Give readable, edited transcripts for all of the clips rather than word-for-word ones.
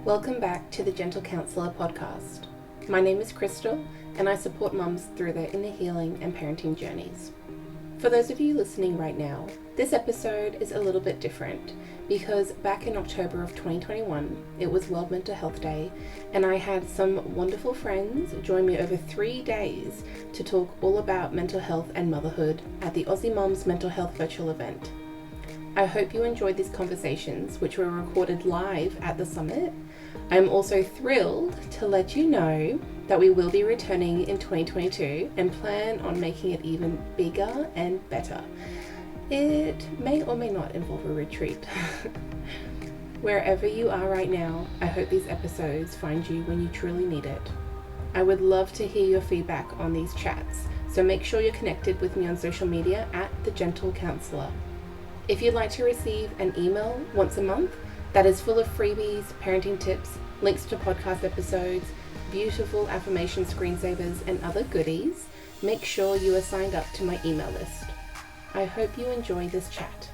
Welcome back to the Gentle Counsellor podcast. My name is Crystal and I support mums through their inner healing and parenting journeys. For those of you listening right now, this episode is a little bit different because back in October of 2021, it was World Mental Health Day and I had some wonderful friends join me over 3 days to talk all about mental health and motherhood at the Aussie Mums Mental Health virtual event. I hope you enjoyed these conversations, which were recorded live at the summit. I'm also thrilled to let you know that we will be returning in 2022 and plan on making it even bigger and better. It may or may not involve a retreat. Wherever you are right now, I hope these episodes find you when you truly need it. I would love to hear your feedback on these chats, so make sure you're connected with me on social media at The Gentle Counsellor. If you'd like to receive an email once a month that is full of freebies, parenting tips, links to podcast episodes, beautiful affirmation screensavers, and other goodies, make sure you are signed up to my email list. I hope you enjoy this chat.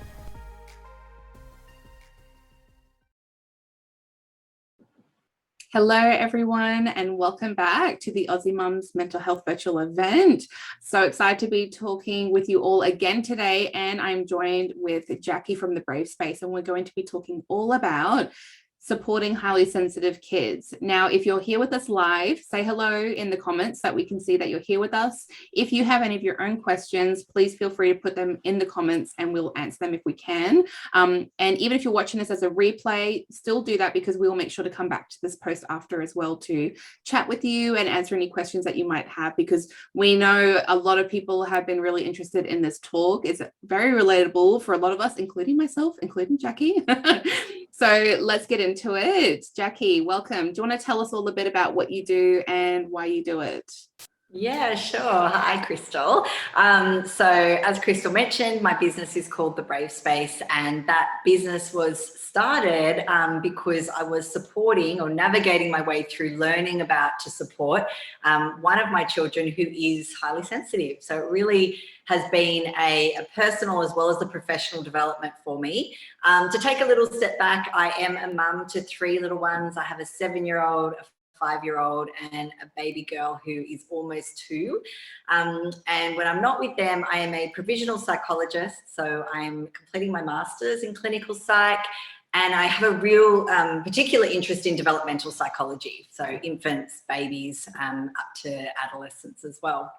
Hello everyone and welcome back to the Aussie Mums Mental Health virtual event. So excited to be talking with you all again today, and I'm joined with Jacquie from the Brave Space, and we're going to be talking all about supporting highly sensitive kids. Now, if you're here with us live, say hello in the comments so that we can see that you're here with us. If you have any of your own questions, please feel free to put them in the comments and we'll answer them if we can. And even if you're watching this as a replay, still do that because we will make sure to come back to this post after as well to chat with you and answer any questions that you might have, because we know a lot of people have been really interested in this talk. It's very relatable for a lot of us, including myself, including Jacquie. So let's get into it. Jacquie, welcome. Do you want to tell us all a bit about what you do and why you do it? Yeah, sure. Hi, Crystal. So as Crystal mentioned, my business is called The Brave Space, and that business was started because I was supporting or navigating my way through learning about to support one of my children who is highly sensitive. So it really has been a personal as well as a professional development for me. To take a little step back, I am a mum to 3 little ones. I have a 7-year-old, a 5-year-old and a baby girl who is almost 2. And when I'm not with them, I am a provisional psychologist. So I'm completing my master's in clinical psych, and I have a real particular interest in developmental psychology. So infants, babies, up to adolescents as well.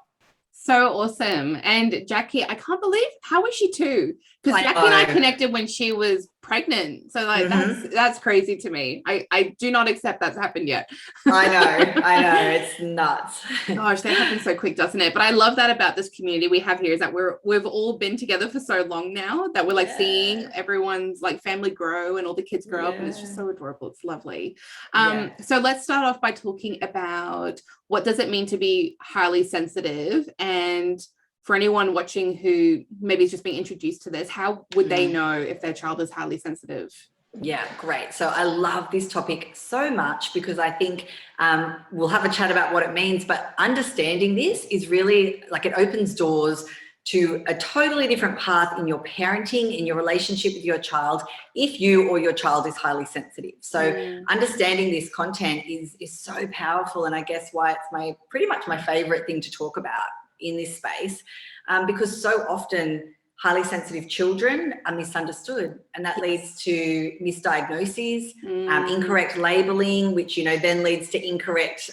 So awesome. And Jacquie, I can't believe, how was she 2? Because Jacquie and I connected when she was pregnant. So like that's crazy to me. I do not accept that's happened yet. I know. It's nuts. Gosh, that happens so quick, doesn't it? But I love that about this community we have here, is that we've all been together for so long now that we're like seeing everyone's like family grow and all the kids grow up, and it's just so adorable. It's lovely. So let's start off by talking about what does it mean to be highly sensitive, and for anyone watching who maybe is just being introduced to this, how would they know if their child is highly sensitive? Yeah, great. So I love this topic so much because I think we'll have a chat about what it means, but understanding this is really like it opens doors to a totally different path in your parenting, in your relationship with your child, if you or your child is highly sensitive. So understanding this content is so powerful, and I guess why it's pretty much my favorite thing to talk about in this space, because so often highly sensitive children are misunderstood, and that leads to misdiagnoses, incorrect labeling, which then leads to incorrect,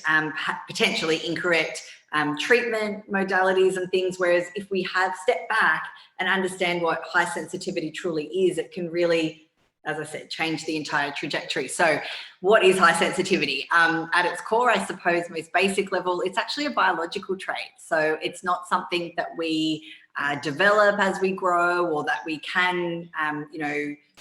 potentially incorrect treatment modalities and things. Whereas if we have stepped back and understand what high sensitivity truly is, it can really, as I said, change the entire trajectory. So what is high sensitivity? At its core, I suppose, most basic level, it's actually a biological trait. So it's not something that we develop as we grow, or that we can,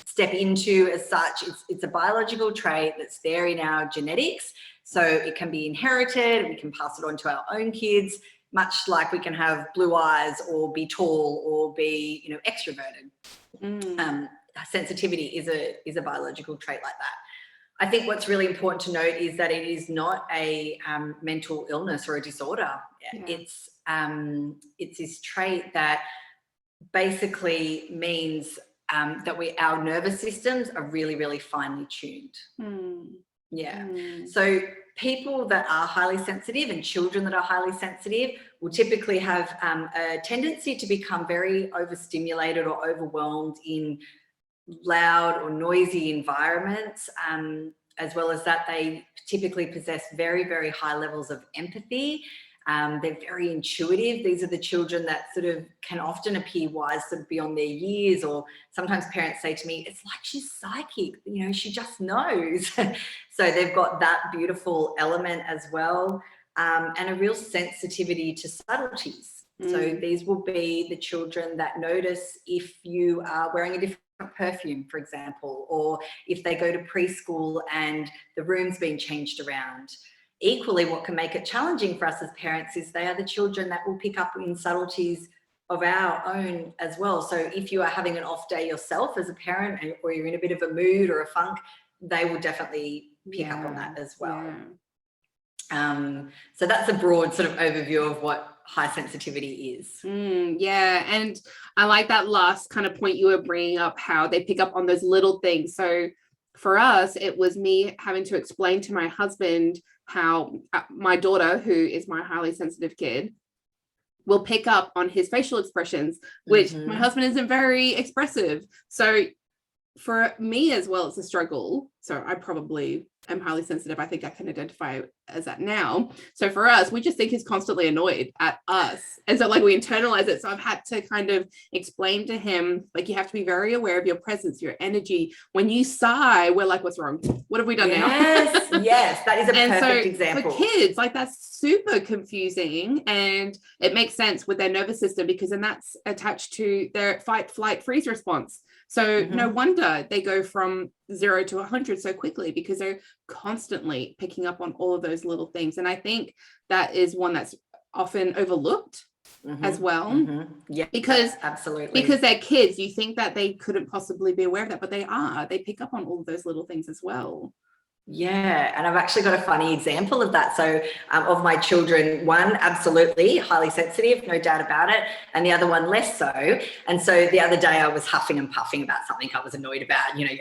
step into as such. It's a biological trait that's there in our genetics. So it can be inherited. We can pass it on to our own kids, much like we can have blue eyes or be tall or be, extroverted. Sensitivity is a biological trait like that. I think what's really important to note is that it is not a mental illness or a disorder. It's this trait that basically means that our nervous systems are really, really finely tuned. Yeah. So people that are highly sensitive and children that are highly sensitive will typically have a tendency to become very overstimulated or overwhelmed in loud or noisy environments. As well as that, they typically possess very, very high levels of empathy. They're very intuitive. These are the children that sort of can often appear wise sort of beyond their years, or sometimes parents say to me, it's like she's psychic, you know, she just knows. So they've got that beautiful element as well, and a real sensitivity to subtleties. So these will be the children that notice if you are wearing a different perfume, for example, or if they go to preschool and the room's been changed around. Equally, what can make it challenging for us as parents is they are the children that will pick up in subtleties of our own as well. So if you are having an off day yourself as a parent, or you're in a bit of a mood or a funk, they will definitely pick up on that as well. So that's a broad sort of overview of what high sensitivity is. Yeah, and I like that last kind of point you were bringing up, how they pick up on those little things. So for us, it was me having to explain to my husband how my daughter, who is my highly sensitive kid, will pick up on his facial expressions, which my husband isn't very expressive. So for me as well, it's a struggle. So I probably am highly sensitive. I think I can identify as that now. So for us, we just think he's constantly annoyed at us. And so like we internalize it. So I've had to kind of explain to him, like, you have to be very aware of your presence, your energy. When you sigh, we're like, what's wrong? What have we done now? Yes, that is a perfect example. For kids, like, that's super confusing, and it makes sense with their nervous system, because then that's attached to their fight, flight, freeze response. So no wonder they go from 0 to 100 so quickly, because they're constantly picking up on all of those little things. And I think that is one that's often overlooked as well. Yeah, because absolutely, because they're kids. You think that they couldn't possibly be aware of that, but they are. They pick up on all of those little things as well. Yeah, and I've actually got a funny example of that. So of my children, one absolutely highly sensitive, no doubt about it, and the other one less so. And so the other day I was huffing and puffing about something I was annoyed about, you know,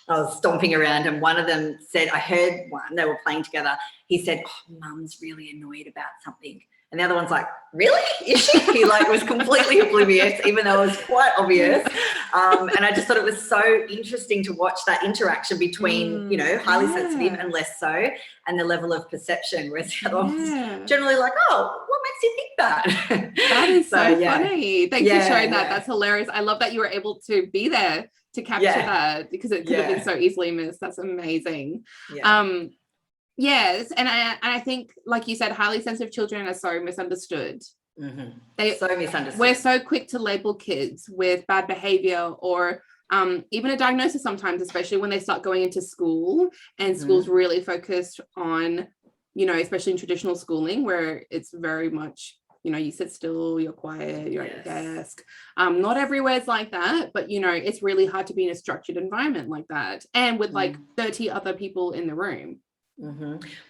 I was stomping around, and one of them said, I heard one, they were playing together, he said, oh, Mum's really annoyed about something. And the other one's like, really? Is she? He like was completely oblivious, even though it was quite obvious. And I just thought it was so interesting to watch that interaction between, you know, highly sensitive and less so, and the level of perception, whereas the other one's generally like, oh, what makes you think that? That is so funny. Thanks for sharing that. That's hilarious. I love that you were able to be there to capture that, because it could have been so easily missed. That's amazing. Yes, and I think, like you said, highly sensitive children are so misunderstood. They're so misunderstood. We're so quick to label kids with bad behavior, or even a diagnosis sometimes, especially when they start going into school, and school's really focused on, you know, especially in traditional schooling, where it's very much, you know, you sit still, you're quiet, you're at your desk. Not everywhere is like that, but, you know, it's really hard to be in a structured environment like that, and with like 30 other people in the room.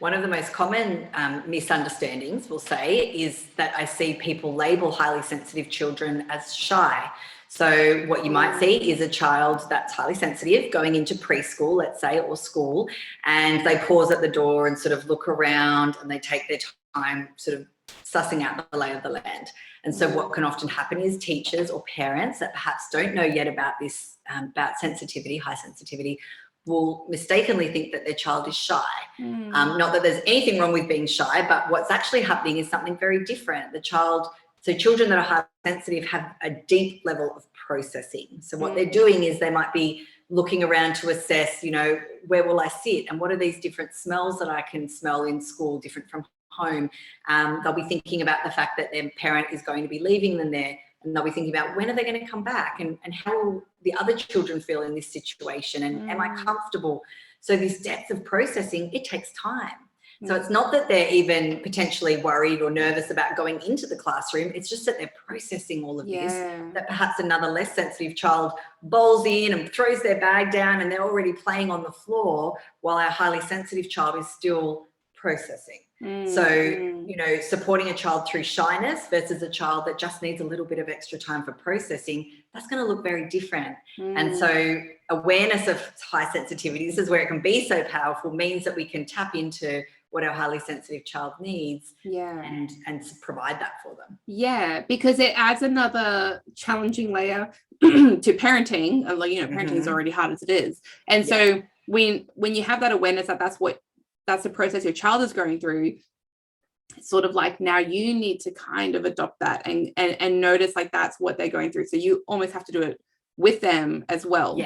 One of the most common misunderstandings, we'll say, is that I see people label highly sensitive children as shy. So what you might see is a child that's highly sensitive going into preschool, let's say, or school, and they pause at the door and sort of look around, and they take their time sort of sussing out the lay of the land. And so what can often happen is teachers or parents that perhaps don't know yet about this, about sensitivity, high sensitivity, will mistakenly think that their child is shy. Not that there's anything wrong with being shy, but what's actually happening is something very different. So children that are highly sensitive have a deep level of processing. So what they're doing is they might be looking around to assess, you know, where will I sit, and what are these different smells that I can smell in school, different from home. They'll be thinking about the fact that their parent is going to be leaving them there, and they'll be thinking about, when are they going to come back, and how will the other children feel in this situation, and am I comfortable? So this depth of processing, it takes time. So it's not that they're even potentially worried or nervous about going into the classroom. It's just that they're processing all of this, that perhaps another less sensitive child bowls in and throws their bag down, and they're already playing on the floor, while our highly sensitive child is still processing. So, you know, supporting a child through shyness versus a child that just needs a little bit of extra time for processing, that's going to look very different. And so awareness of high sensitivity, this is where it can be so powerful, means that we can tap into what our highly sensitive child needs and provide that for them. Yeah, because it adds another challenging layer to parenting. Like, you know, parenting is already hard as it is. And so when you have that awareness that that's the process your child is going through, it's sort of like now you need to kind of adopt that and notice like that's what they're going through. So you almost have to do it with them as well.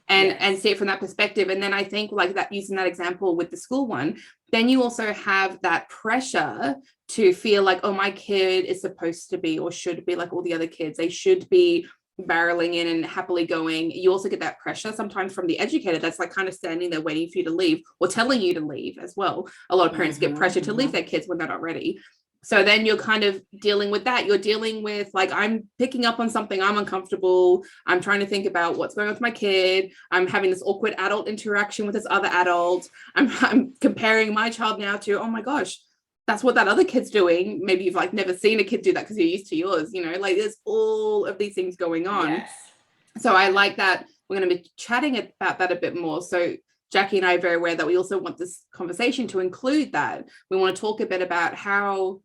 And see it from that perspective. And then I think like that, using that example with the school one, then you also have that pressure to feel like, oh, my kid is supposed to be or should be like all the other kids. They should be barreling in and happily going. You also get that pressure sometimes from the educator that's like kind of standing there waiting for you to leave or telling you to leave as well. A lot of parents get pressure to leave their kids when they're not ready. So then you're kind of dealing with that. You're dealing with like, I'm picking up on something, I'm uncomfortable. I'm trying to think about what's going on with my kid. I'm having this awkward adult interaction with this other adult. I'm comparing my child now to, oh my gosh, that's what that other kid's doing. Maybe you've like never seen a kid do that because you're used to yours, you know, like there's all of these things going on. So I like that. We're going to be chatting about that a bit more. So Jacquie and I are very aware that we also want this conversation to include that. We want to talk a bit about how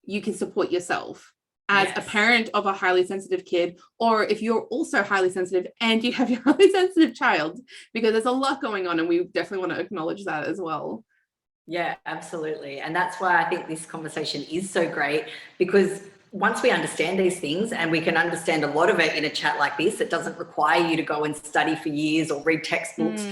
you can support yourself as a parent of a highly sensitive kid, or if you're also highly sensitive and you have your highly sensitive child, because there's a lot going on and we definitely want to acknowledge that as well. Yeah, absolutely. And that's why I think this conversation is so great, because once we understand these things, and we can understand a lot of it in a chat like this, it doesn't require you to go and study for years or read textbooks.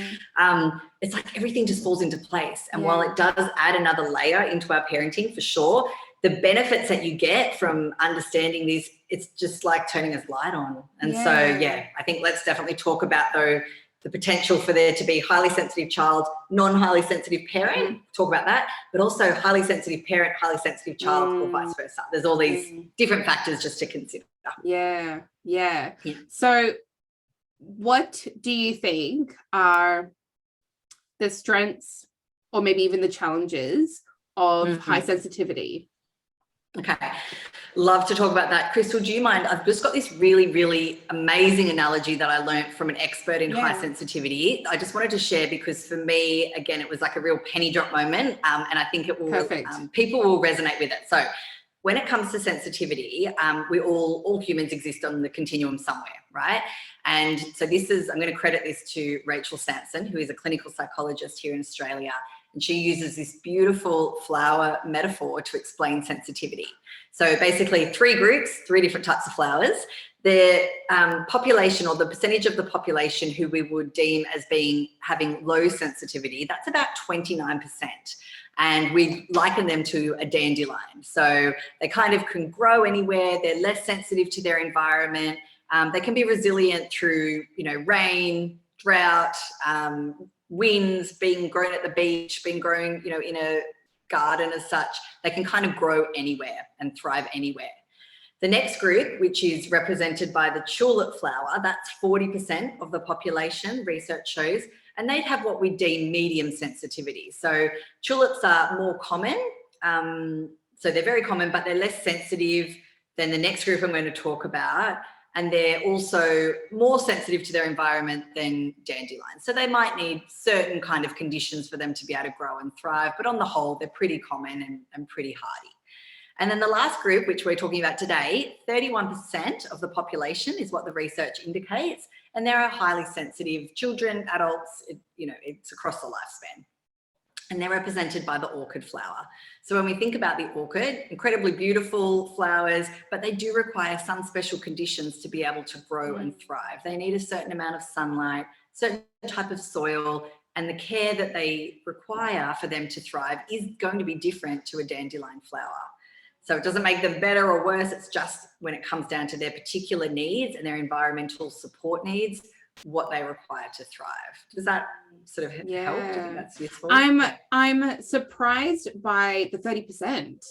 It's like everything just falls into place. And while it does add another layer into our parenting for sure, the benefits that you get from understanding these, it's just like turning a light on. And so, I think let's definitely talk about though the potential for there to be highly sensitive child, non-highly sensitive parent, talk about that, but also highly sensitive parent, highly sensitive child, or vice versa. There's all these different factors just to consider. Yeah. So what do you think are the strengths or maybe even the challenges of high sensitivity? Okay, love to talk about that. Crystal, do you mind? I've just got this really, really amazing analogy that I learned from an expert in high sensitivity. I just wanted to share because for me, again, it was like a real penny drop moment, and I think it will people will resonate with it. So when it comes to sensitivity, we all humans exist on the continuum somewhere, right? And so this is, I'm going to credit this to Rachel Sampson, who is a clinical psychologist here in Australia. And she uses this beautiful flower metaphor to explain sensitivity. So basically 3 groups, 3 different types of flowers. The population, or the percentage of the population who we would deem as having low sensitivity, that's about 29%. And we liken them to a dandelion. So they kind of can grow anywhere. They're less sensitive to their environment. They can be resilient through, you know, rain, drought, winds, being grown at the beach, being grown, you know, in a garden as such. They can kind of grow anywhere and thrive anywhere. The next group, which is represented by the tulip flower, that's 40% of the population, research shows, and they'd have what we deem medium sensitivity. So tulips are more common. So they're very common, but they're less sensitive than the next group I'm going to talk about. And they're also more sensitive to their environment than dandelions. So they might need certain kind of conditions for them to be able to grow and thrive, but on the whole, they're pretty common and pretty hardy. And then the last group, which we're talking about today, 31% of the population is what the research indicates. And there are highly sensitive children, adults, it's across the lifespan. And they're represented by the orchid flower. So when we think about the orchid, incredibly beautiful flowers, but they do require some special conditions to be able to grow and thrive. They need a certain amount of sunlight, certain type of soil, and the care that they require for them to thrive is going to be different to a dandelion flower. So it doesn't make them better or worse. It's just when it comes down to their particular needs and their environmental support needs, what they require to thrive. Does that sort of help? Do you think that's useful? I'm surprised by the 30%.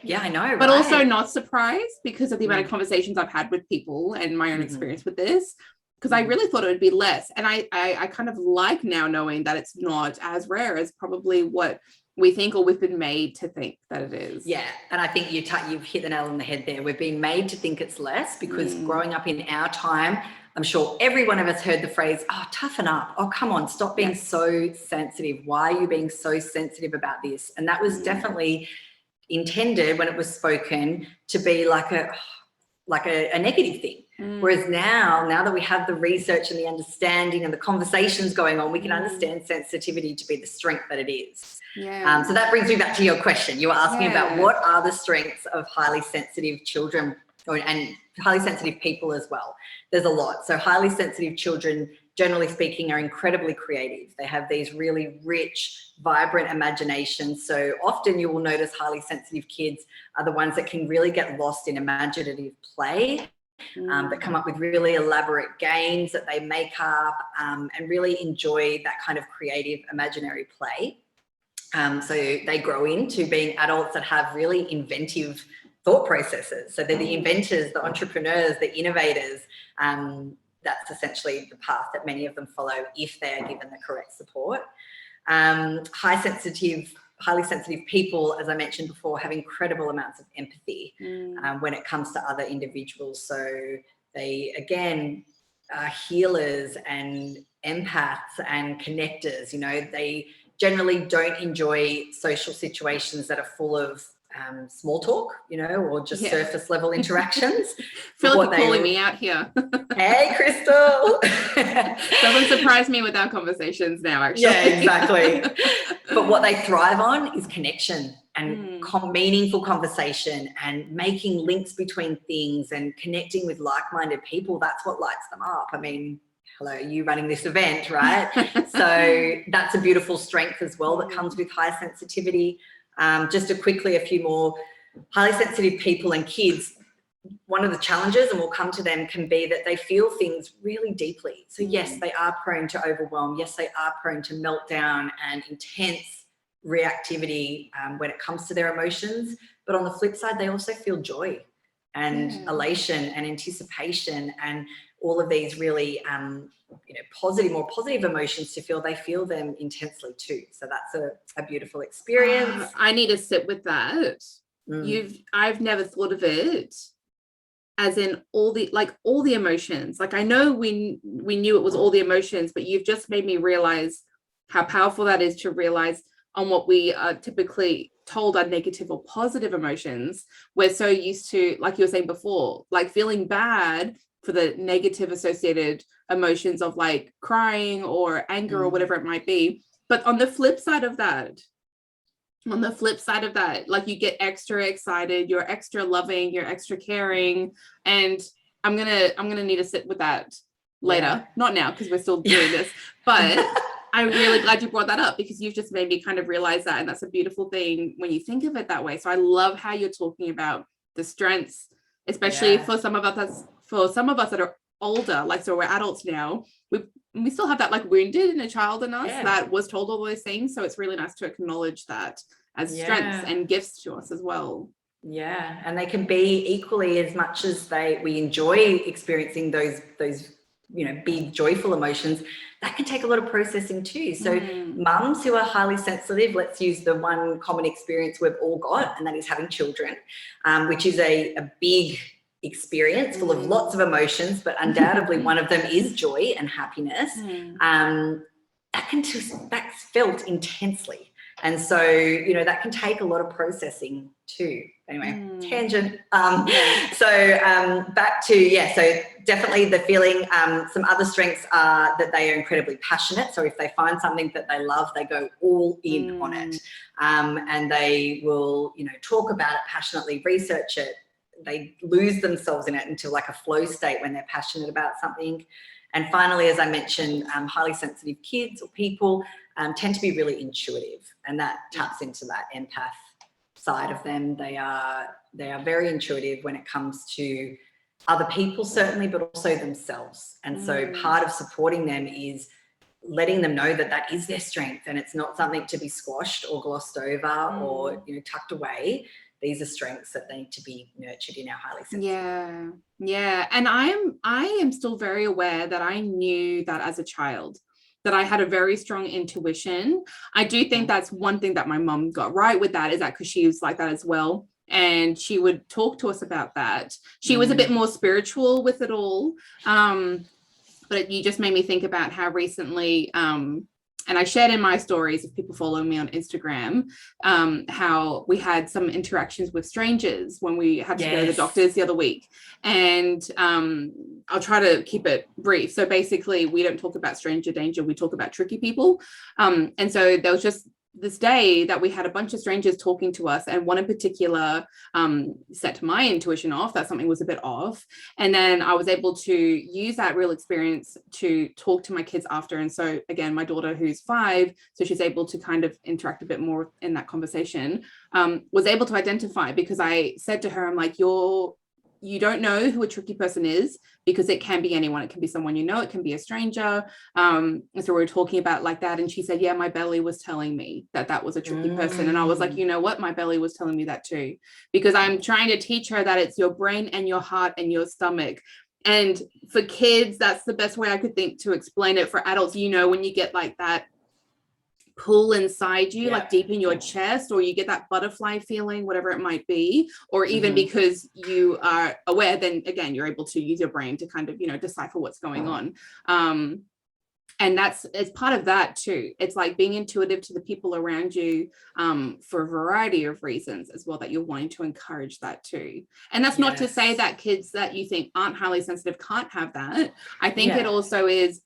Yeah, I know, but also not surprised because of the amount of conversations I've had with people and my own experience with this, because I really thought it would be less. And I kind of like now knowing that it's not as rare as probably what we think, or we've been made to think that it is. Yeah, and I think you've hit the nail on the head there. We've been made to think it's less because growing up in our time, I'm sure every one of us heard the phrase, oh, toughen up. Oh, come on, stop being so sensitive. Why are you being so sensitive about this? And that was definitely intended when it was spoken to be like a negative thing. Whereas now that we have the research and the understanding and the conversations going on, we can understand sensitivity to be the strength that it is. Yeah. So that brings me back to your question. You were asking about what are the strengths of highly sensitive children and highly sensitive people as well. There's a lot. So highly sensitive children, generally speaking, are incredibly creative. They have these really rich, vibrant imaginations. So often you will notice highly sensitive kids are the ones that can really get lost in imaginative play, that come up with really elaborate games that they make up, and really enjoy that kind of creative imaginary play. So they grow into being adults that have really inventive thought processes. So they're the inventors, the entrepreneurs, the innovators. That's essentially the path that many of them follow if they are given the correct support. Highly sensitive people, as I mentioned before, have incredible amounts of empathy when it comes to other individuals. So they, again, are healers and empaths and connectors. You know, they generally don't enjoy social situations that are full of small talk, you know, or just surface level interactions. Feel like you're calling me out here. Hey, Crystal. Doesn't surprise me with our conversations now, actually. Yeah, exactly. But what they thrive on is connection and meaningful conversation and making links between things and connecting with like-minded people. That's what lights them up. I mean, hello, you running this event, right? So that's a beautiful strength as well that comes with high sensitivity. Just a few more highly sensitive people and kids. One of the challenges, and we'll come to them, can be that they feel things really deeply. So yes, they are prone to overwhelm. Yes, they are prone to meltdown and intense reactivity when it comes to their emotions. But on the flip side, they also feel joy and elation and anticipation and all of these really more positive emotions to feel. They feel them intensely too. So that's a beautiful experience. I need to sit with that. I've never thought of it as in all the emotions. Like, I know we knew it was all the emotions, but you've just made me realize how powerful that is to realize on what we are typically told are negative or positive emotions. We're so used to, like you were saying before, like feeling bad for the negative associated emotions of like crying or anger or whatever it might be. But on the flip side of that, like, you get extra excited, you're extra loving, you're extra caring. And I'm gonna need to sit with that later, not now because we're still doing this, but I'm really glad you brought that up, because you've just made me kind of realize that. And that's a beautiful thing when you think of it that way. So I love how you're talking about the strengths, especially for some of us that are older, like, so we're adults now, we still have that like wounded inner child in us that was told all those things. So it's really nice to acknowledge that as strengths and gifts to us as well. Yeah, and they can be equally, as much as we enjoy experiencing those big joyful emotions, that can take a lot of processing too. So mums who are highly sensitive, let's use the one common experience we've all got, and that is having children, which is a big experience full of lots of emotions, but undoubtedly one of them is joy and happiness. That's felt intensely. And so, that can take a lot of processing too. Anyway, tangent. Back to, so definitely the feeling. Some other strengths are that they are incredibly passionate. So if they find something that they love, they go all in on it. And they will, talk about it passionately, research it. They lose themselves in it into like a flow state when they're passionate about something. And finally, as I mentioned, highly sensitive kids or people tend to be really intuitive, and that taps into that empath side of them. They are very intuitive when it comes to other people, certainly, but also themselves. And so part of supporting them is letting them know that is their strength, and it's not something to be squashed or glossed over or tucked away. These are strengths that need to be nurtured in our highly sensitive. Yeah. And I am still very aware that I knew that as a child. that I had a very strong intuition. I do think that's one thing that my mum got right with that, is that because she was like that as well. And she would talk to us about that. She was a bit more spiritual with it all. But you just made me think about how recently, and I shared in my stories, if people follow me on Instagram, how we had some interactions with strangers when we had to go to the doctors the other week. And I'll try to keep it brief. So basically, we don't talk about stranger danger, we talk about tricky people. And so there was just this day that we had a bunch of strangers talking to us, and one in particular set my intuition off that something was a bit off. And then I was able to use that real experience to talk to my kids after. And so again, my daughter, who's 5, so she's able to kind of interact a bit more in that conversation, was able to identify, because I said to her, I'm like, you don't know who a tricky person is, because it can be anyone. It can be someone you know, it can be a stranger. And so we were talking about like that. And she said, yeah, my belly was telling me that was a tricky person. And I was like, you know what? My belly was telling me that too, because I'm trying to teach her that it's your brain and your heart and your stomach. And for kids, that's the best way I could think to explain it. For adults, you know, when you get like that pull inside you, like deep in your chest, or you get that butterfly feeling, whatever it might be, or even because you are aware, then again, you're able to use your brain to kind of, you know, decipher what's going on. And it's part of that too. It's like being intuitive to the people around you for a variety of reasons as well, that you're wanting to encourage that too. And that's not to say that kids that you think aren't highly sensitive can't have that. I think it also is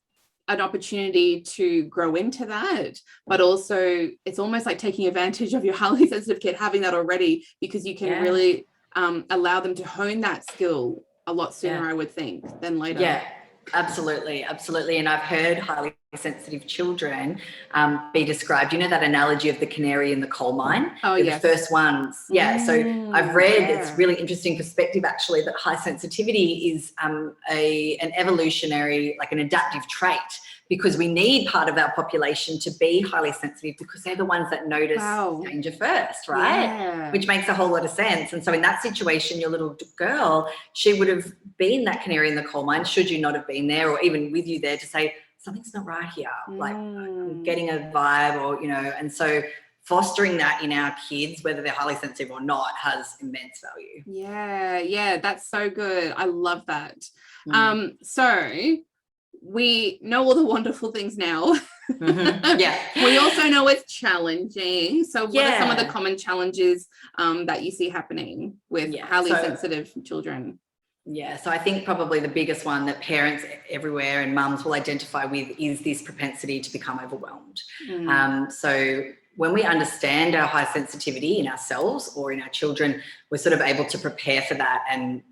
an opportunity to grow into that, but also it's almost like taking advantage of your highly sensitive kid having that already, because you can really allow them to hone that skill a lot sooner, I would think, than later. Yeah, absolutely. And I've heard highly sensitive children be described, you know, that analogy of the canary in the coal mine. The first ones. So I've read, it's really interesting perspective actually, that high sensitivity is an evolutionary, like an adaptive trait, because we need part of our population to be highly sensitive, because they're the ones that notice danger first, right? Which makes a whole lot of sense. And so in that situation, your little girl, she would have been that canary in the coal mine, should you not have been there, or even with you there, to say, something's not right here, like I'm getting a vibe, or, you know. And so fostering that in our kids, whether they're highly sensitive or not, has immense value. Yeah, that's so good. I love that. So we know all the wonderful things now. We also know it's challenging. So what are some of the common challenges that you see happening with highly sensitive children? So I think probably the biggest one that parents everywhere and mums will identify with is this propensity to become overwhelmed. So when we understand our high sensitivity in ourselves or in our children, we're sort of able to prepare for that and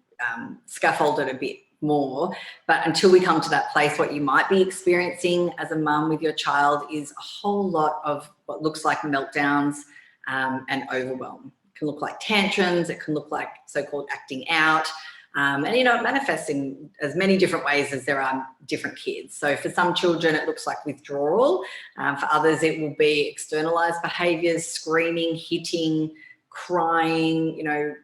scaffold it a bit more. But until we come to that place, what you might be experiencing as a mum with your child is a whole lot of what looks like meltdowns and overwhelm. It can look like tantrums, it can look like so-called acting out. And, you know, it manifests in as many different ways as there are different kids. So for some children, it looks like withdrawal. For others, it will be externalized behaviors, screaming, hitting, crying, you know,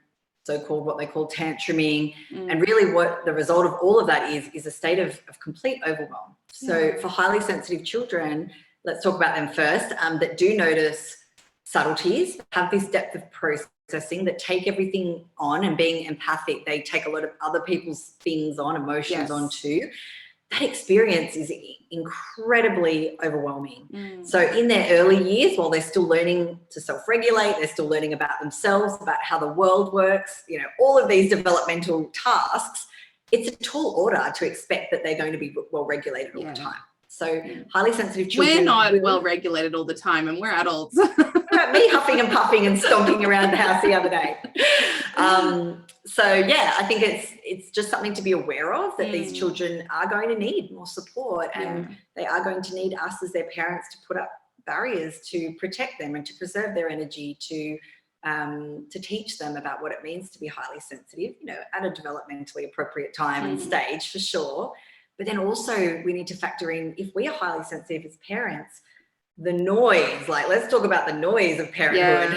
so-called what they call tantruming. And really what the result of all of that is a state of complete overwhelm. So for highly sensitive children, let's talk about them first, that do notice subtleties, have this depth of processing, that take everything on, and being empathic, they take a lot of other people's things on, emotions on too. That experience is incredibly overwhelming. So in their early years, while they're still learning to self-regulate, they're still learning about themselves, about how the world works, you know, all of these developmental tasks, it's a tall order to expect that they're going to be well-regulated all the time. So highly sensitive children... We're not well-regulated all the time, and we're adults. Me huffing and puffing and stomping around the house the other day. So yeah, I think it's just something to be aware of, that these children are going to need more support, and they are going to need us as their parents to put up barriers to protect them and to preserve their energy, to teach them about what it means to be highly sensitive, you know, at a developmentally appropriate time and stage, for sure. But then also we need to factor in, if we are highly sensitive as parents, the noise, like let's talk about the noise of parenthood.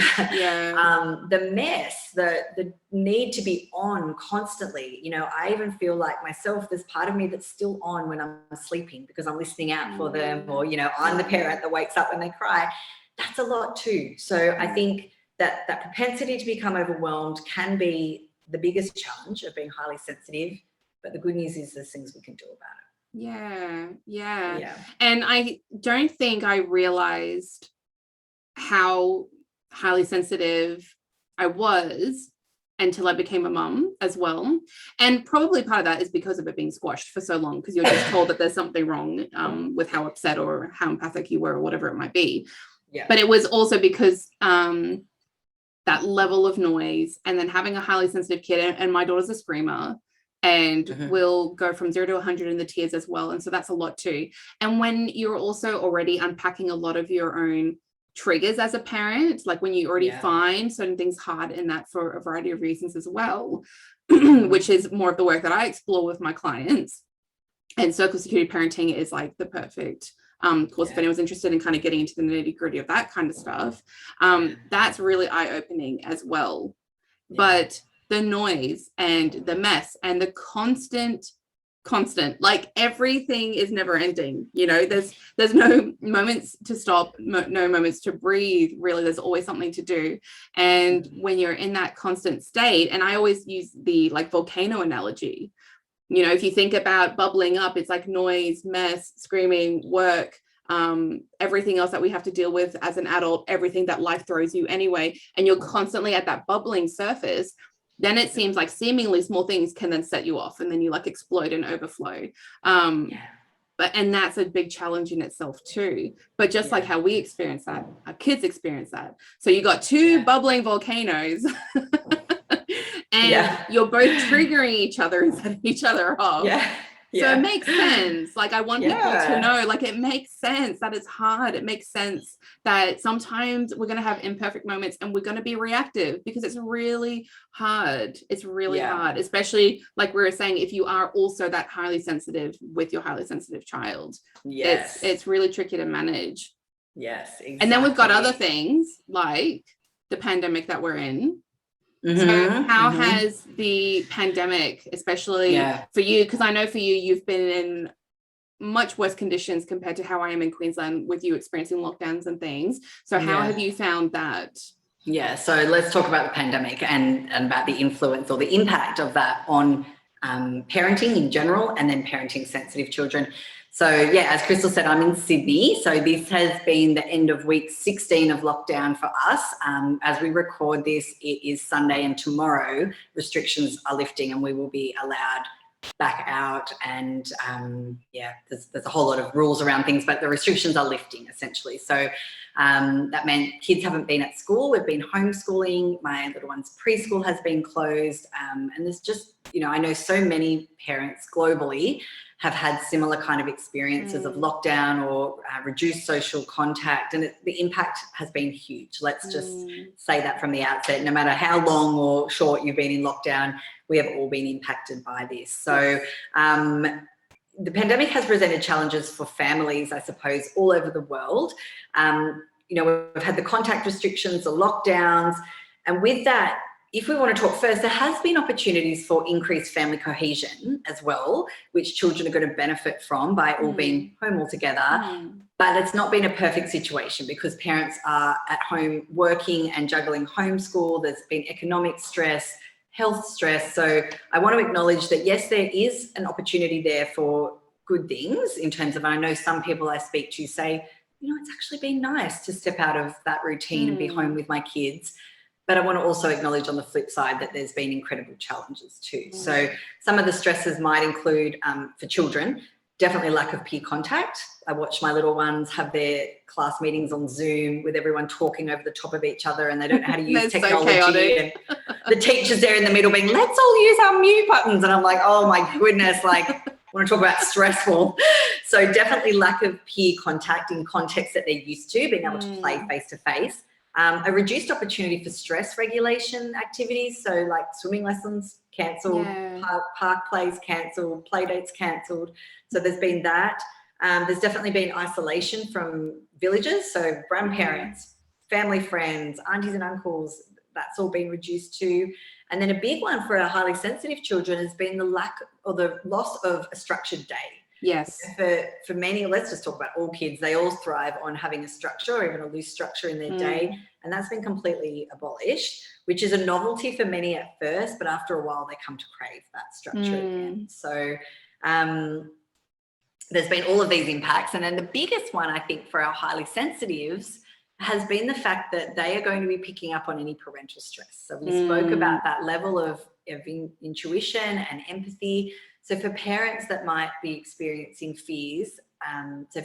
The mess, the need to be on constantly. You know, I even feel like myself, there's part of me that's still on when I'm sleeping because I'm listening out for them, or, you know, I'm the parent that wakes up when they cry. That's a lot too. So I think that propensity to become overwhelmed can be the biggest challenge of being highly sensitive, but the good news is there's things we can do about it. Yeah. And I don't think I realized how highly sensitive I was until I became a mum as well. And probably part of that is because of it being squashed for so long, because you're just told that there's something wrong with how upset or how empathic you were or whatever it might be. But it was also because that level of noise, and then having a highly sensitive kid, and my daughter's a screamer, and will go from 0 to 100 in the tears as well. And so that's a lot too. And when you're also already unpacking a lot of your own triggers as a parent, like when you already find certain things hard in that for a variety of reasons as well, which is more of the work that I explore with my clients. And circle security parenting is like the perfect course if anyone's interested in kind of getting into the nitty-gritty of that kind of stuff. That's really eye-opening as well. But the noise and the mess and the constant, like everything is never ending. You know, there's no moments to stop, no moments to breathe. Really, there's always something to do. And when you're in that constant state, and I always use the like volcano analogy, you know, if you think about bubbling up, it's like noise, mess, screaming, work, everything else that we have to deal with as an adult, everything that life throws you anyway, and you're constantly at that bubbling surface, then it seems like seemingly small things can then set you off, and then you like explode and overflow. And that's a big challenge in itself too. But just like how we experience that, our kids experience that. So you got two bubbling volcanoes and you're both triggering each other and setting each other off. So it makes sense. Like I want people to know, like it makes sense that it's hard. It makes sense that sometimes we're going to have imperfect moments and we're going to be reactive because it's really hard. It's really hard, especially like we were saying, if you are also that highly sensitive with your highly sensitive child. It's really tricky to manage. Exactly. And then we've got other things like the pandemic that we're in. So how has the pandemic, especially for you, because I know for you, you've been in much worse conditions compared to how I am in Queensland with you experiencing lockdowns and things. So how have you found that? So let's talk about the pandemic and about the influence or the impact of that on parenting in general, and then parenting sensitive children. So as Crystal said, I'm in Sydney. So this has been the end of week 16 of lockdown for us. As we record this, it is Sunday, and tomorrow restrictions are lifting and we will be allowed back out. And there's a whole lot of rules around things, but the restrictions are lifting essentially. So that meant kids haven't been at school. We've been homeschooling. My little one's preschool has been closed. And there's just, you know, I know so many parents globally have had similar kind of experiences of lockdown or reduced social contact, and the impact has been huge. Let's just say that from the outset. No matter how long or short you've been in lockdown, we have all been impacted by this. So the pandemic has presented challenges for families, I suppose, all over the world. You know, we've had the contact restrictions, the lockdowns, and with that, if we want to talk first, there has been opportunities for increased family cohesion as well, which children are going to benefit from by all being home all together. But it's not been a perfect situation because parents are at home working and juggling homeschool. There's been economic stress, health stress. So I want to acknowledge that, yes, there is an opportunity there for good things in terms of, I know some people I speak to say, you know, it's actually been nice to step out of that routine and be home with my kids. But I want to also acknowledge on the flip side that there's been incredible challenges too. So some of the stresses might include, for children, definitely lack of peer contact. I watch my little ones have their class meetings on Zoom with everyone talking over the top of each other, and they don't know how to use technology. And the teacher's there in the middle being, let's all use our mute buttons. And I'm like, oh my goodness, like, I want to talk about stressful. So definitely lack of peer contact in contexts that they're used to, being able to play face-to-face. A reduced opportunity for stress regulation activities, so like swimming lessons cancelled, park plays cancelled, play dates cancelled. So there's been that. There's definitely been isolation from villages, so grandparents, family friends, aunties and uncles, that's all been reduced too. And then a big one for our highly sensitive children has been the lack or the loss of a structured day. Yes. For many, let's just talk about all kids, they all thrive on having a structure or even a loose structure in their day. And that's been completely abolished, which is a novelty for many at first, but after a while they come to crave that structure again. So there's been all of these impacts. And then the biggest one, I think, for our highly sensitives has been the fact that they are going to be picking up on any parental stress. So we spoke about that level of intuition and empathy. So for parents that might be experiencing fears,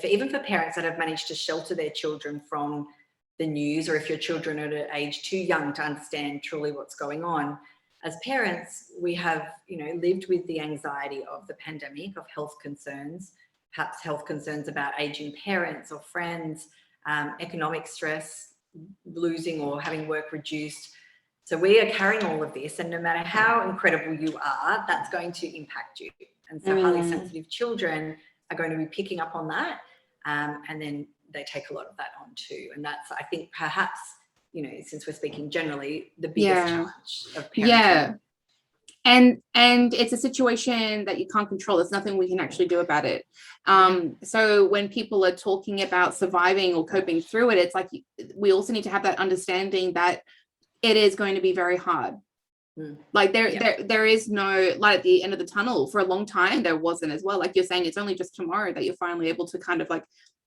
even for parents that have managed to shelter their children from the news, or if your children are at an age too young to understand truly what's going on, as parents, we have, lived with the anxiety of the pandemic, of health concerns, perhaps health concerns about aging parents or friends, economic stress, losing or having work reduced. So we are carrying all of this, and no matter how incredible you are, that's going to impact you. And so highly sensitive children are going to be picking up on that, and then they take a lot of that on too. And that's, I think, perhaps, since we're speaking generally, the biggest challenge of parenting. Yeah. And it's a situation that you can't control. There's nothing we can actually do about it. So when people are talking about surviving or coping through it, it's like we also need to have that understanding that it is going to be very hard. Like there is no light at the end of the tunnel. For a long time there wasn't as well. Like you're saying, it's only just tomorrow that you're finally able to kind of like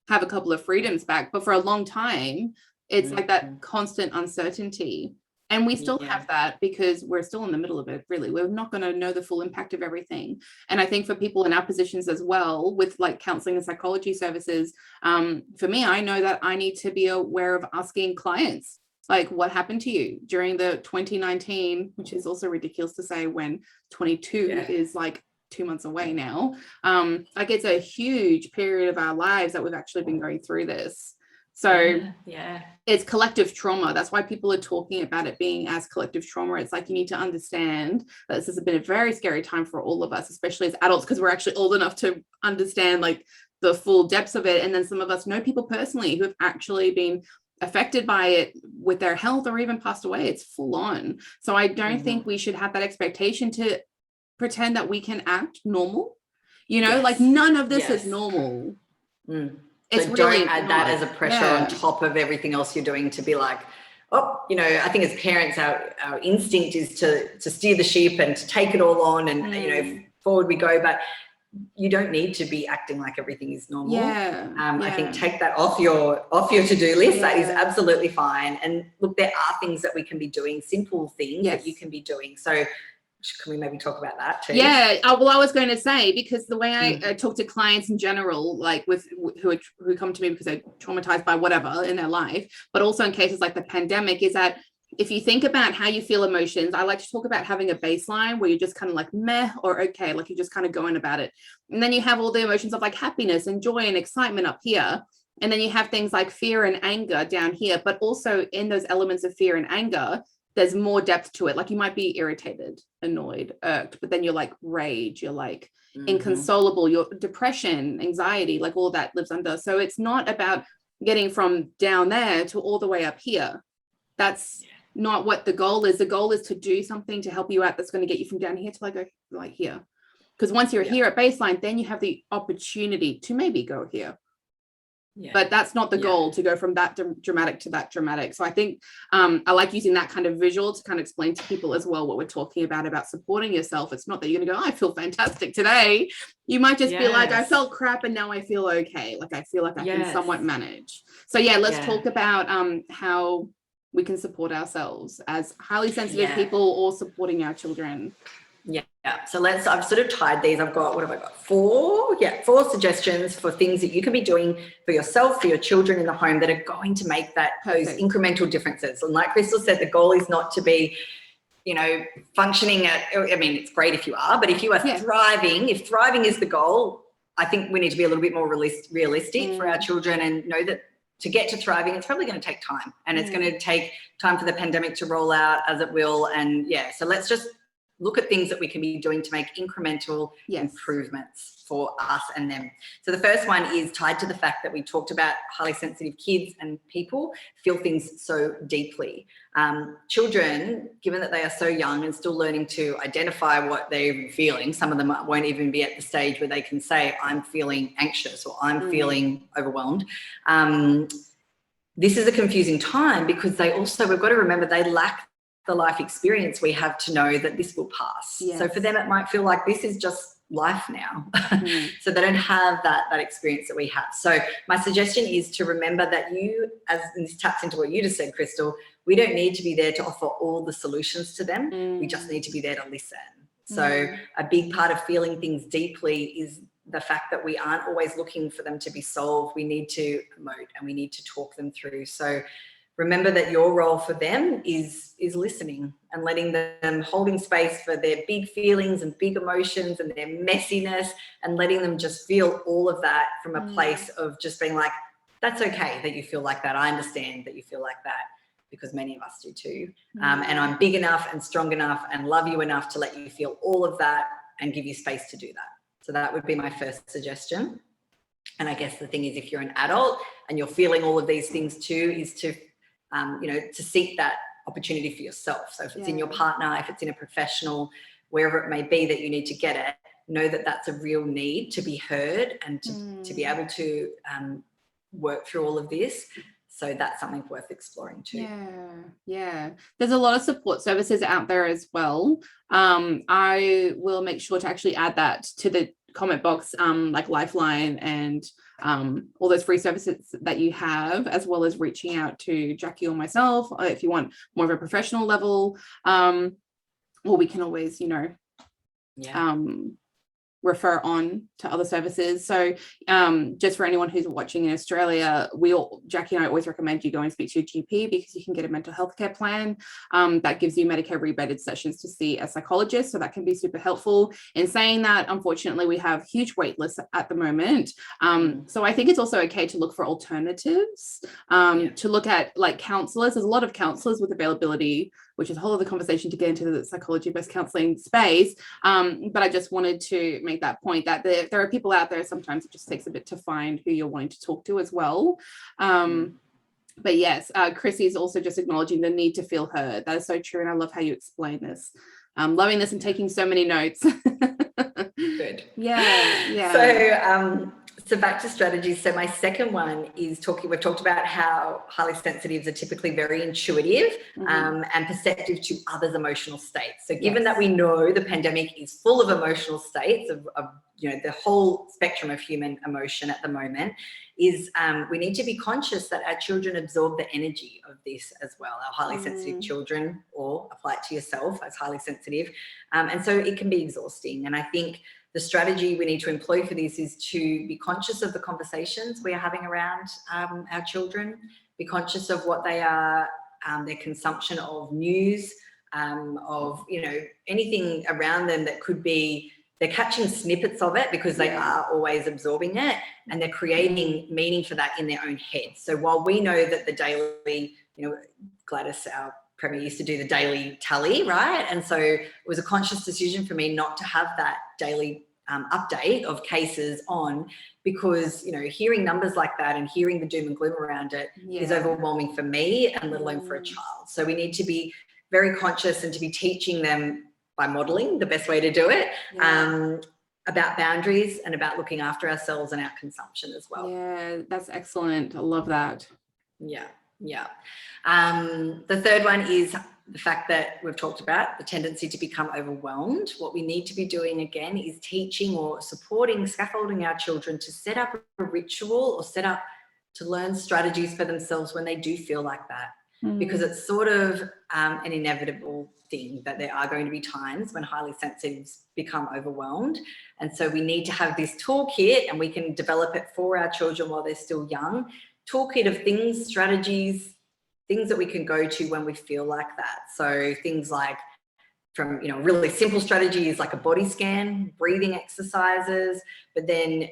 have a couple of freedoms back. But for a long time, it's like that constant uncertainty. And we still have that because we're still in the middle of it, really. We're not going to know the full impact of everything. And I think for people in our positions as well, with like counseling and psychology services, for me, I know that I need to be aware of asking clients, like, what happened to you during the 2019, which is also ridiculous to say when 22 is like 2 months away now. Like it's a huge period of our lives that we've actually been going through this. So it's collective trauma. That's why people are talking about it being as collective trauma. It's like you need to understand that this has been a very scary time for all of us, especially as adults, because we're actually old enough to understand like the full depths of it. And then some of us know people personally who have actually been affected by it with their health or even passed away. It's full on. So I don't think we should have that expectation to pretend that we can act normal. Like none of this is normal. So don't add that as a pressure on top of everything else you're doing to be like, I think as parents, our instinct is to steer the ship and to take it all on and, forward we go. But you don't need to be acting like everything is normal. I think take that off your to-do list. That is absolutely fine. And look, there are things that we can be doing, simple things that you can be doing. So can we maybe talk about that too? Well, I was going to say, because the way I talk to clients in general, like who come to me because they're traumatized by whatever in their life, but also in cases like the pandemic, is that if you think about how you feel emotions, I like to talk about having a baseline where you're just kind of like meh or okay, like you're just kind of going about it. And then you have all the emotions of like happiness and joy and excitement up here. And then you have things like fear and anger down here, but also in those elements of fear and anger, there's more depth to it. Like you might be irritated, annoyed, irked, but then you're like rage, you're like inconsolable, your depression, anxiety, like all that lives under. So it's not about getting from down there to all the way up here. That's not what the goal is. The goal is to do something to help you out that's going to get you from down here to like here. Because once you're here at baseline, then you have the opportunity to maybe go here. But that's not the goal, to go from that dramatic to that dramatic. So I think I like using that kind of visual to kind of explain to people as well what we're talking about supporting yourself. It's not that you're going to go, I feel fantastic today. You might just be like, I felt crap and now I feel okay. Like I feel like I can somewhat manage. So let's talk about how we can support ourselves as highly sensitive people or supporting our children. So I've sort of tied these. I've got, what have I got? Four suggestions for things that you can be doing for yourself, for your children in the home that are going to make those incremental differences. And like Crystal said, the goal is not to be, functioning it's great if you are, but if you are thriving, if thriving is the goal, I think we need to be a little bit more realistic for our children and know that to get to thriving, it's probably going to take time, and it's going to take time for the pandemic to roll out as it will. And so let's just look at things that we can be doing to make incremental improvements for us and them. So the first one is tied to the fact that we talked about highly sensitive kids and people feel things so deeply. Children, given that they are so young and still learning to identify what they're feeling, some of them won't even be at the stage where they can say, I'm feeling anxious or I'm feeling overwhelmed. This is a confusing time because we've got to remember they lack the life experience we have to know that this will pass. Yes. So for them, it might feel like this is just life now. So they don't have that experience that we have. So my suggestion is to remember that and this taps into what you just said, Crystal, we don't need to be there to offer all the solutions to them. We just need to be there to listen. So a big part of feeling things deeply is the fact that we aren't always looking for them to be solved. We need to promote and we need to talk them through. So remember that your role for them is listening and letting them, holding space for their big feelings and big emotions and their messiness, and letting them just feel all of that from a place of just being like, that's okay that you feel like that. I understand that you feel like that, because many of us do too. And I'm big enough and strong enough and love you enough to let you feel all of that and give you space to do that. So that would be my first suggestion. And I guess the thing is, if you're an adult and you're feeling all of these things too, is to to seek that opportunity for yourself. So if it's in your partner, if it's in a professional, wherever it may be that you need to get it, know that that's a real need to be heard and to be able to work through all of this. So that's something worth exploring too. Yeah. There's a lot of support services out there as well. I will make sure to actually add that to the comment box, like Lifeline and all those free services that you have, as well as reaching out to Jacquie or myself if you want more of a professional level, or we can always refer on to other services. So just for anyone who's watching in Australia, Jacquie and I always recommend you go and speak to your GP, because you can get a mental health care plan that gives you Medicare rebated sessions to see a psychologist. So that can be super helpful. In saying that, unfortunately, we have huge wait lists at the moment. So I think it's also okay to look for alternatives, to look at like counselors. There's a lot of counselors with availability, which is a whole other conversation to get into the psychology-based counseling space. But I just wanted to make that point that there are people out there, sometimes it just takes a bit to find who you're wanting to talk to as well. But yes, Chrissy is also just acknowledging the need to feel heard. That is so true. And I love how you explain this. Loving this and taking so many notes. Good. Yeah. So back to strategies. So my second one is we've talked about how highly sensitives are typically very intuitive and perceptive to others' emotional states. So given that we know the pandemic is full of emotional states of the whole spectrum of human emotion at the moment, is we need to be conscious that our children absorb the energy of this as well, our highly sensitive children, or apply it to yourself as highly sensitive. And so it can be exhausting. And I think the strategy we need to employ for this is to be conscious of the conversations we are having around our children, be conscious of what they are, their consumption of news, of anything around them that could be, they're catching snippets of it because they are always absorbing it, and they're creating meaning for that in their own head. So while we know that the daily, Gladys, our Premier, used to do the daily tally, right? And so it was a conscious decision for me not to have that daily update of cases on, because, hearing numbers like that and hearing the doom and gloom around it is overwhelming for me, and let alone for a child. So we need to be very conscious and to be teaching them by modeling the best way to do it, about boundaries and about looking after ourselves and our consumption as well. Yeah, that's excellent. I love that. Yeah. The third one is the fact that we've talked about the tendency to become overwhelmed. What we need to be doing again is teaching or supporting, scaffolding our children to set up a ritual or set up to learn strategies for themselves when they do feel like that. Because it's sort of an inevitable thing that there are going to be times when highly sensitives become overwhelmed. And so we need to have this toolkit, and we can develop it for our children while they're still young. Toolkit of things, strategies, things that we can go to when we feel like that. So things like, from, really simple strategies like a body scan, breathing exercises, but then,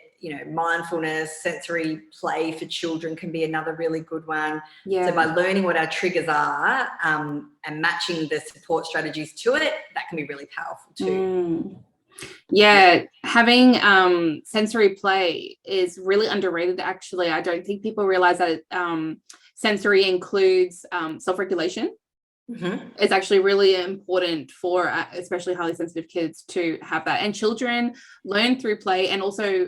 mindfulness, sensory play for children can be another really good one. Yeah. So by learning what our triggers are and matching the support strategies to it, that can be really powerful too. Yeah, having sensory play is really underrated, actually. I don't think people realize that sensory includes self-regulation. Mm-hmm. It's actually really important for especially highly sensitive kids to have that. And children learn through play, and also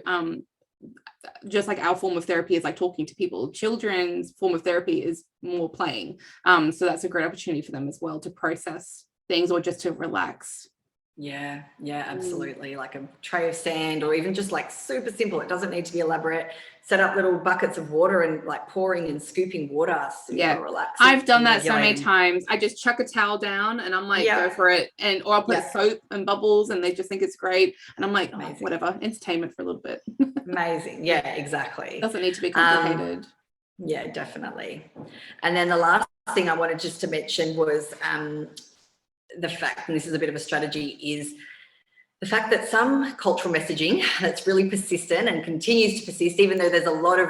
just like our form of therapy is like talking to people, children's form of therapy is more playing. So that's a great opportunity for them as well to process things or just to relax. Yeah, absolutely. Like a tray of sand, or even just like super simple. It doesn't need to be elaborate. Set up little buckets of water and like pouring and scooping water. Super relaxing. I've done that so many times. I just chuck a towel down and I'm like, go for it. Or I'll put soap and bubbles and they just think it's great. And I'm like, whatever, entertainment for a little bit. Amazing. Yeah, exactly. Doesn't need to be complicated. Yeah, definitely. And then the last thing I wanted just to mention was the fact, and this is a bit of a strategy, is the fact that some cultural messaging that's really persistent and continues to persist, even though there's a lot of,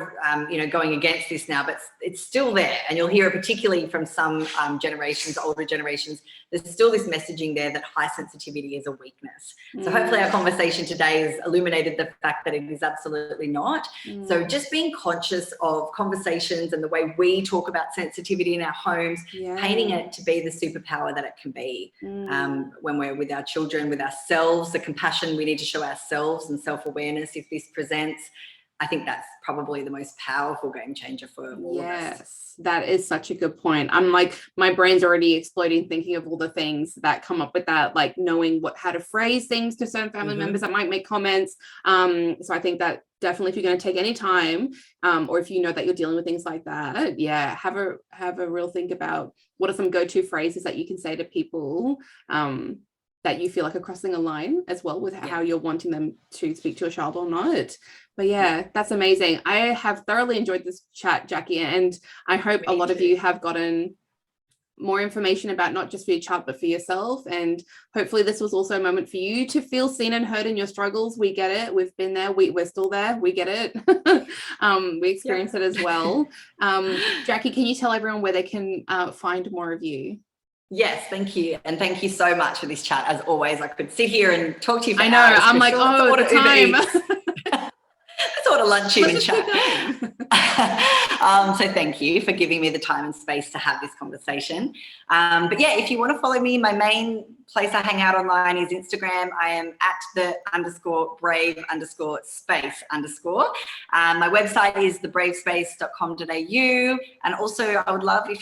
going against this now, but it's still there. And you'll hear it particularly from some generations, older generations, there's still this messaging there that high sensitivity is a weakness. So hopefully our conversation today has illuminated the fact that it is absolutely not. So just being conscious of conversations and the way we talk about sensitivity in our homes, painting it to be the superpower that it can be when we're with our children, with ourselves, the compassion we need to show ourselves and self-awareness if this presents. I think that's probably the most powerful game changer for all of us. Yes, that is such a good point. I'm like, my brain's already exploding thinking of all the things that come up with that, like knowing how to phrase things to certain family members that might make comments. So I think that definitely, if you're going to take any time, or if you know that you're dealing with things like that, have a real think about what are some go-to phrases that you can say to people that you feel like are crossing a line as well with how you're wanting them to speak to a child or not. But that's amazing. I have thoroughly enjoyed this chat, Jacquie, and I hope a lot of you have gotten more information about not just for your child, but for yourself. And hopefully this was also a moment for you to feel seen and heard in your struggles. We get it. We've been there. We're still there. We get it. We experience it as well. Jacquie, can you tell everyone where they can find more of you? Yes, thank you. And thank you so much for this chat. As always, I could sit here and talk to you for hours. I know. I'm like, the time. Let's order lunch in and chat. So thank you for giving me the time and space to have this conversation. But if you want to follow me, my main place I hang out online is Instagram. I am at @the_brave_space_. My website is thebravespace.com.au. And also I would love if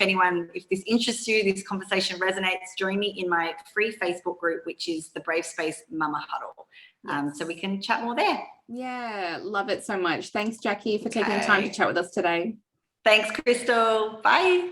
this interests you, this conversation resonates, join me in my free Facebook group, which is the Brave Space Mama Huddle. So we can chat more there. Yeah, love it so much. Thanks, Jacquie, for taking the time to chat with us today. Thanks, Crystal. Bye.